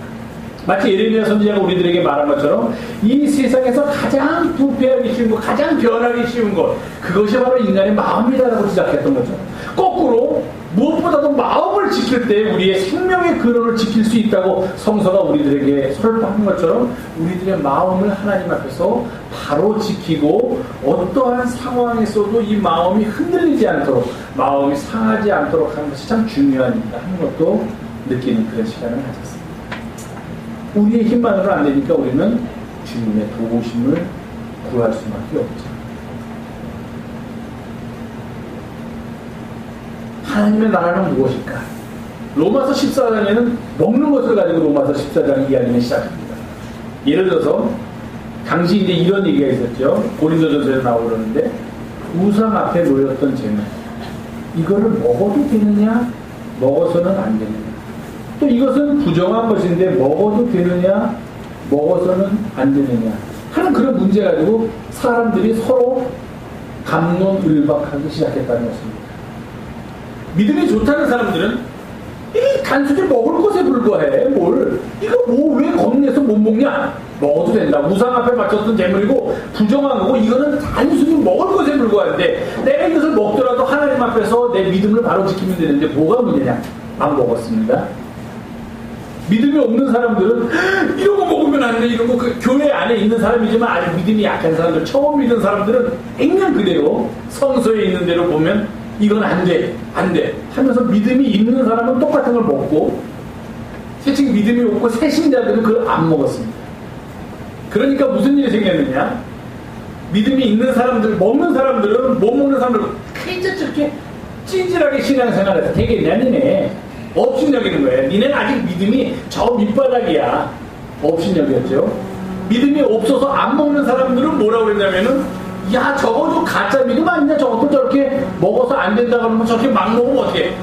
S1: 마치 예레미야 선지자가 우리들에게 말한 것처럼 이 세상에서 가장 부패하기 쉬운 것, 가장 변하기 쉬운 것, 그것이 바로 인간의 마음이다라고 시작했던 거죠. 거꾸로 무엇보다도 마음을 지킬 때 우리의 생명의 근원을 지킬 수 있다고 성서가 우리들에게 설파한 것처럼 우리들의 마음을 하나님 앞에서 바로 지키고 어떠한 상황에서도 이 마음이 흔들리지 않도록, 마음이 상하지 않도록 하는 것이 참 중요한 일이다 하는 것도 느끼는 그런 시간을 가졌습니다. 우리의 힘만으로는 안 되니까 우리는 주님의 도우심을 구할 수밖에 없죠. 하나님의 나라는 무엇일까? 로마서 14장에는 먹는 것을 가지고 로마서 14장 이야기는 시작합니다. 예를 들어서 당시 이제 이런 얘기가 있었죠. 고린도전서에 나오는데 우상 앞에 놓였던 재물, 이거를 먹어도 되느냐, 먹어서는 안 되느냐. 또 이것은 부정한 것인데 먹어도 되느냐, 먹어서는 안 되느냐 하는 그런 문제 가지고 사람들이 서로 갑론을박하기 시작했다는 것입니다. 믿음이 좋다는 사람들은 이게 단순히 먹을 것에 불과해. 뭘 이거 뭐 왜 겁내서 못 먹냐? 먹어도 된다. 우상 앞에 바쳤던 재물이고 부정한 거고 이거는 단순히 먹을 것에 불과한데 내가 이것을 먹더라도 하나님 앞에서 내 믿음을 바로 지키면 되는데 뭐가 문제냐? 막 먹었습니다. 믿음이 없는 사람들은 이런 거 먹으면 안 돼. 이런 거 그 교회 안에 있는 사람이지만 아직 믿음이 약한 사람들, 처음 믿은 사람들은 액면 그대로 성서에 있는 대로 보면 이건 안 돼, 안 돼 하면서 믿음이 있는 사람은 똑같은 걸 먹고 새칭 믿음이 없고 새신자들은 그걸 안 먹었습니다. 그러니까 무슨 일이 생겼느냐? 믿음이 있는 사람들, 먹는 사람들은 못 먹는 사람들 굉장히 저렇게 찌질하게 신앙생활해서 되겠냐 니네. 업신여기는 거예요. 니네는 아직 믿음이 저 밑바닥이야. 업신여겼죠. 믿음이 없어서 안 먹는 사람들은 뭐라고 그랬냐면은 야 저거 가짜 믿음 아니냐, 저것도 저렇게 먹어서 안 된다고 하면 저렇게 막 먹으면 어떡해.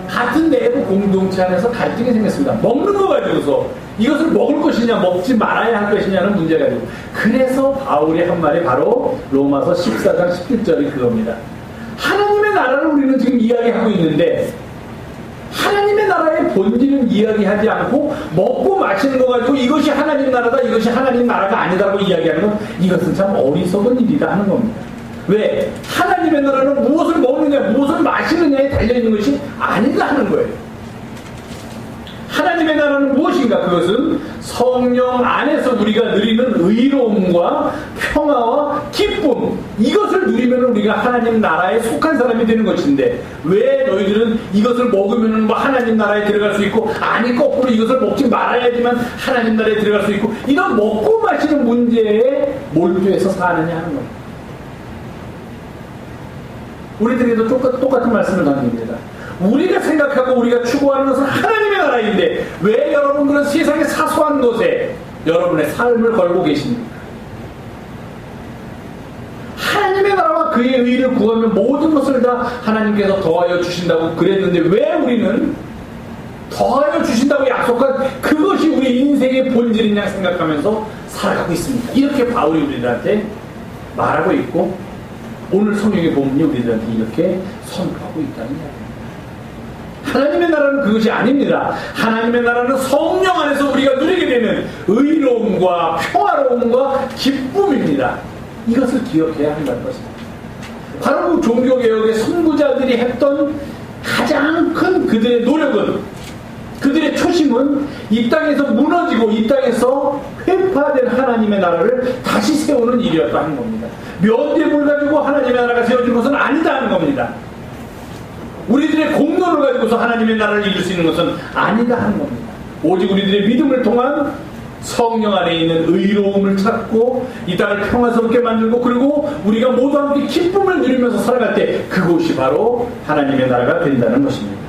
S1: 같은 내부 공동체 안에서 갈등이 생겼습니다. 먹는 거 가지고서 이것을 먹을 것이냐 먹지 말아야 할 것이냐는 문제 가지고. 그래서 바울이 한 말이 바로 로마서 14장 17절이 그겁니다. 하나님의 나라를 우리는 지금 이야기하고 있는데 하나님의 나라의 본질은 이야기하지 않고 먹고 마시는 거 가지고 이것이 하나님 나라다, 이것이 하나님 나라가 아니다라고 이야기하는 건 이것은 참 어리석은 일이다 하는 겁니다. 왜? 하나님의 나라는 무엇을 먹느냐, 무엇을 마시느냐에 달려있는 것이 아니다 하는 거예요. 하나님의 나라는 무엇인가? 그것은 성령 안에서 우리가 누리는 의로움과 평화와 기쁨, 이것을 누리면 우리가 하나님 나라에 속한 사람이 되는 것인데 왜 너희들은 이것을 먹으면 뭐 하나님 나라에 들어갈 수 있고 아니 거꾸로 이것을 먹지 말아야지만 하나님 나라에 들어갈 수 있고 이런 먹고 마시는 문제에 몰두해서 사느냐 하는 겁니다. 우리들에게도 똑같은 말씀을 던집니다. 우리가 생각하고 우리가 추구하는 것은 하나님의 나라인데 왜 여러분 그런 세상의 사소한 것에 여러분의 삶을 걸고 계십니까? 하나님의 나라와 그의 의를 구하면 모든 것을 다 하나님께서 더하여 주신다고 그랬는데 왜 우리는 더하여 주신다고 약속한 그것이 우리 인생의 본질이냐 생각하면서 살아가고 있습니다. 이렇게 바울이 우리들한테 말하고 있고 오늘 성경의 본문이 우리들한테 이렇게 선포하고 있다는 이야기입니다. 하나님의 나라는 그것이 아닙니다. 하나님의 나라는 성령 안에서 우리가 누리게 되는 의로움과 평화로움과 기쁨입니다. 이것을 기억해야 한다는 것입니다. 바로 그 종교개혁의 선구자들이 했던 가장 큰 그들의 노력은, 그들의 초심은 이 땅에서 무너지고 이 땅에서 회파된 하나님의 나라를 다시 세우는 일이었다는 겁니다. 면죄부를 가지고 하나님의 나라가 세워진 것은 아니다 하는 겁니다. 우리들의 공로를 가지고서 하나님의 나라를 이룰 수 있는 것은 아니다 하는 겁니다. 오직 우리들의 믿음을 통한 성령 안에 있는 의로움을 찾고 이 땅을 평화스럽게 만들고 그리고 우리가 모두 함께 기쁨을 누리면서 살아갈 때 그곳이 바로 하나님의 나라가 된다는 것입니다.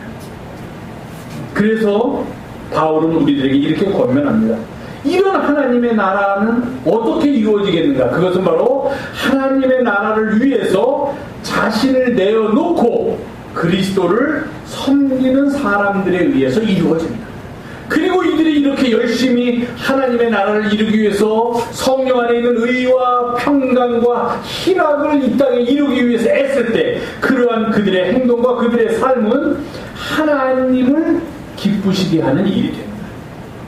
S1: 그래서 바울은 우리들에게 이렇게 권면합니다. 이런 하나님의 나라는 어떻게 이루어지겠는가? 그것은 바로 하나님의 나라를 위해서 자신을 내어놓고 그리스도를 섬기는 사람들에 의해서 이루어집니다. 그리고 이들이 우리 이렇게 열심히 하나님의 나라를 이루기 위해서 성령 안에 있는 의와 평강과 희락을 이 땅에 이루기 위해서 애쓸 때 그러한 그들의 행동과 그들의 삶은 하나님을 기쁘시게 하는 일이 됩니다.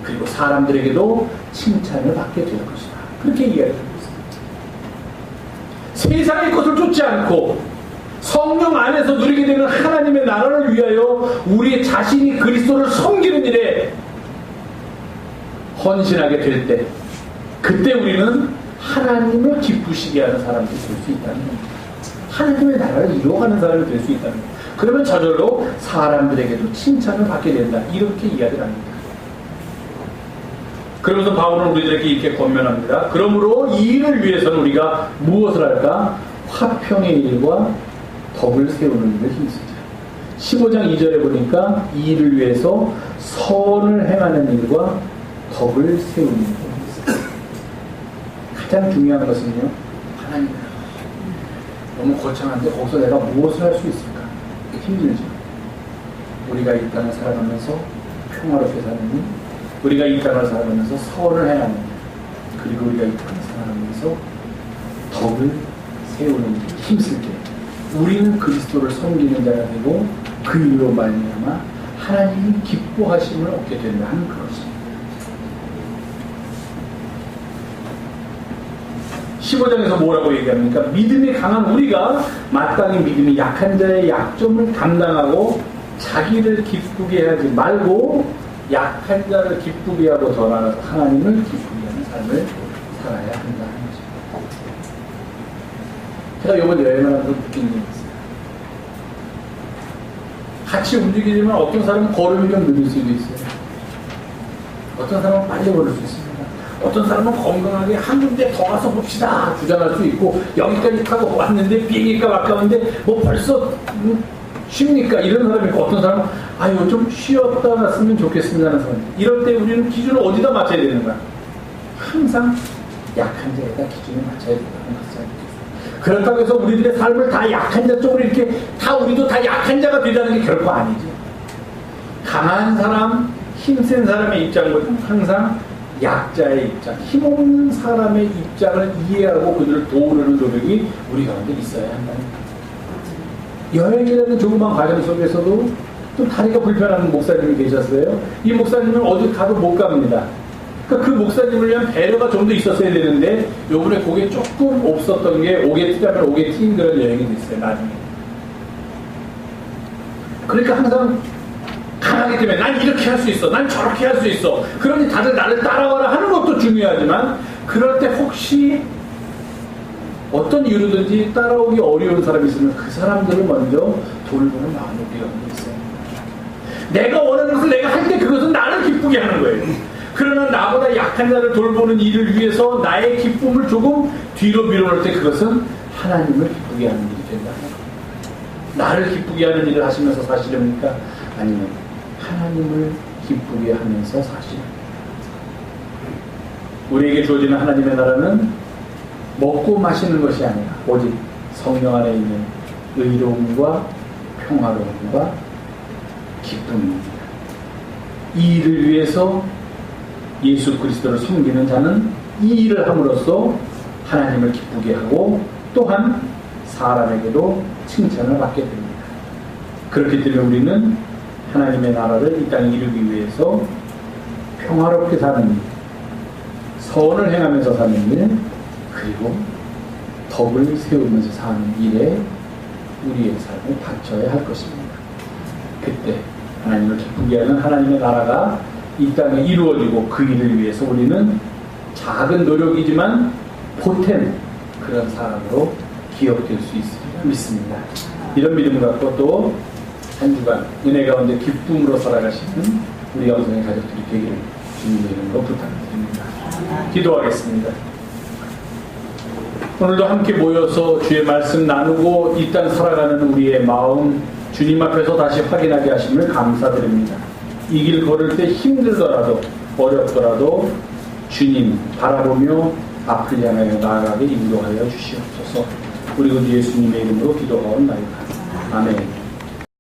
S1: 그리고 사람들에게도 칭찬을 받게 될 것이다. 그렇게 이야기하고 있습니다. 세상의 것을 쫓지 않고 성령 안에서 누리게 되는 하나님의 나라를 위하여 우리 자신이 그리스도를 섬기는 일에 헌신하게 될 때, 그때 우리는 하나님을 기쁘시게 하는 사람이 될 수 있다는 겁니다. 하나님의 나라를 이루어가는 사람이 될 수 있다는 겁니다. 그러면 저절로 사람들에게도 칭찬을 받게 된다. 이렇게 이야기를 합니다. 그러면서 바울은 우리들에게 이렇게 권면합니다. 그러므로 이 일을 위해서는 우리가 무엇을 할까? 화평의 일과 덕을 세우는 일을 힘쓰자. 15장 2절에 보니까 이 일을 위해서 선을 행하는 일과 덕을 세우는 일을 힘쓰자. 가장 중요한 것은요, 하나님 너무 거창한데 거기서 내가 무엇을 할 수 있을까? 힘들죠. 우리가 이 땅을 살아가면서 평화롭게 사는 일, 우리가 이 땅을 살아가면서 선을 행하는 일, 그리고 우리가 이 땅을 살아가면서 덕을 세우는 일, 힘쓸 때 우리는 그리스도를 섬기는 자가 되고 그 일로 말미암아 하나님이 기뻐하심을 얻게 된다 하는 그것입니다. 15장에서 뭐라고 얘기합니까? 믿음이 강한 우리가 마땅히 믿음이 약한 자의 약점을 감당하고 자기를 기쁘게 하지 말고 약한 자를 기쁘게 하고 더 나아가서 하나님을 기쁘게 하는 삶을 살아야 한다는 거죠. 제가 이번 여행을 하면서 느낀 게 있어요. 같이 움직이지만 어떤 사람은 걸음이 좀 느릴 수도 있어요. 어떤 사람은 빨리 걸을 수 있습니다. 어떤 사람은 건강하게 한 군데 더 가서 봅시다 주장할 수 있고, 여기까지 타고 왔는데 비행기가 아까운데 뭐 벌써 쉽니까? 이런 사람이 있고, 어떤 사람은 아유 좀 쉬었다 갔으면 좋겠습니다 하는 사람. 이럴 때 우리는 기준을 어디다 맞춰야 되는가? 항상 약한 자에다 기준을 맞춰야 된다는 것을. 그렇다고 해서 우리들의 삶을 다 약한 자 쪽으로 이렇게 다 우리도 다 약한 자가 되자는 게 결코 아니지. 강한 사람, 힘센 사람의 입장보다는 항상 약자의 입장, 힘없는 사람의 입장을 이해하고 그들을 도우려는 노력이 우리 가운데 있어야 한다는 거예요. 여행이라는 조그만 과정 속에서도 또 다리가 불편한 목사님이 계셨어요. 이 목사님은 어디 가도 못 갑니다. 그러니까 그 목사님을 위한 배려가 좀 더 있었어야 되는데 요번에 그게 조금 없었던 게 오게 트라면 오게 튀인 그런 여행이 됐어요. 나중에. 그러니까 항상 강하기 때문에 난 이렇게 할 수 있어, 난 저렇게 할 수 있어, 그러니 다들 나를 따라와라 하는 것도 중요하지만, 그럴 때 혹시 어떤 이유로든지 따라오기 어려운 사람이 있으면 그 사람들을 먼저 돌보는 마음이 우리가 있어요. 내가 원하는 것을 내가 할 때 그것은 나를 기쁘게 하는 거예요. 그러나 나보다 약한 자를 돌보는 일을 위해서 나의 기쁨을 조금 뒤로 밀어놓을 때 그것은 하나님을 기쁘게 하는 일이 된다는 거예요. 나를 기쁘게 하는 일을 하시면서 사시렵니까? 아니면 하나님을 기쁘게 하면서 사시는. 우리에게 주어지는 하나님의 나라는 먹고 마시는 것이 아니라 오직 성령 안에 있는 의로움과 평화로움과 기쁨입니다. 이 일을 위해서 예수 그리스도를 섬기는 자는 이 일을 함으로써 하나님을 기쁘게 하고 또한 사람에게도 칭찬을 받게 됩니다. 그렇기 때문에 우리는 하나님의 나라를 이 땅에 이루기 위해서 평화롭게 사는 일, 선을 행하면서 사는 일, 그리고 덕을 세우면서 사는 일에 우리의 삶을 바쳐야 할 것입니다. 그때 하나님을 기쁘게 하는 하나님의 나라가 이 땅에 이루어지고 그 일을 위해서 우리는 작은 노력이지만 보탬 그런 사람으로 기억될 수 있으리라 믿습니다. 이런 믿음 갖고 또 한 주간 은혜 가운데 기쁨으로 살아가시는 우리 영성의 가족들이 되기를 주님의 이름으로 부탁드립니다. 기도하겠습니다. 오늘도 함께 모여서 주의 말씀 나누고 이 땅 살아가는 우리의 마음 주님 앞에서 다시 확인하게 하심을 감사드립니다. 이 길 걸을 때 힘들더라도 어렵더라도 주님 바라보며 앞을 향하여 나아가게 인도하여 주시옵소서. 우리 그 예수님의 이름으로 기도하옵나이다. 아멘.